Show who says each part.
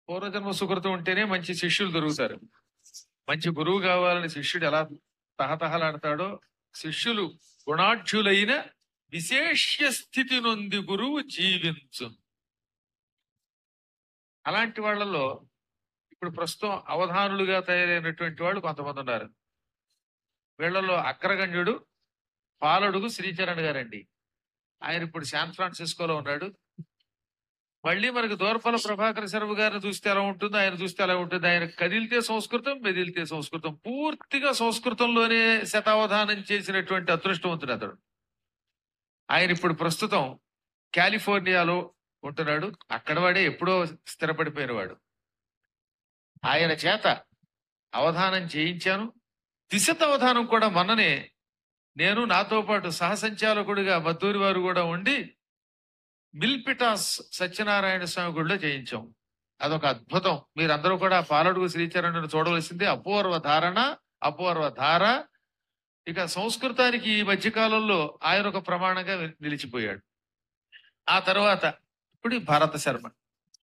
Speaker 1: పూర్వజన్మ సుకృతం ఉంటేనే మంచి శిష్యులు దొరుకుతారు. మంచి గురువు కావాలని శిష్యుడు ఎలా తహతహలాడతాడో, శిష్యులు గుణాఢ్యులైన విశేష్య స్థితి నొంది గురువు జీవించు. అలాంటి వాళ్ళలో ఇప్పుడు ప్రస్తుతం అవధానులుగా తయారైనటువంటి వాళ్ళు కొంతమంది ఉన్నారు. వీళ్ళలో అగ్రగణ్యుడు పాలడుగు శ్రీచరణ్ గారండి. ఆయన ఇప్పుడు శాన్ ఫ్రాన్సిస్కోలో ఉన్నాడు. మళ్ళీ మనకు దూరపల ప్రభాకర శర్మ గారిని చూస్తే ఎలా ఉంటుంది, ఆయన చూస్తే ఎలా ఉంటుంది. ఆయన కదిలితే సంస్కృతం, మెదిలితే సంస్కృతం, పూర్తిగా సంస్కృతంలోనే శతావధానం చేసినటువంటి అదృష్టవంతుడు అతడు. ఆయన ఇప్పుడు ప్రస్తుతం కాలిఫోర్నియాలో ఉంటున్నాడు. అక్కడ వాడే ఎప్పుడో స్థిరపడిపోయిన వాడు. ఆయన చేత అవధానం చేయించాను. దిశత అవధానం కూడా మొన్ననే నేను నాతో పాటు సహసంచాలకుడిగా మద్దూరి వారు కూడా ఉండి మిల్పిటాస్ సత్యనారాయణ స్వామి గుడిలో చేయించాం. అదొక అద్భుతం. మీరందరూ కూడా పాలడుగు శ్రీచరణను చూడవలసిందే. అపూర్వ ధారణ, అపూర్వ ధార. ఇక సంస్కృతానికి ఈ మధ్యకాలంలో ఆయన ఒక ప్రమాణంగా నిలిచిపోయాడు. ఆ తర్వాత ఇప్పుడు ఈ భరత శర్మ.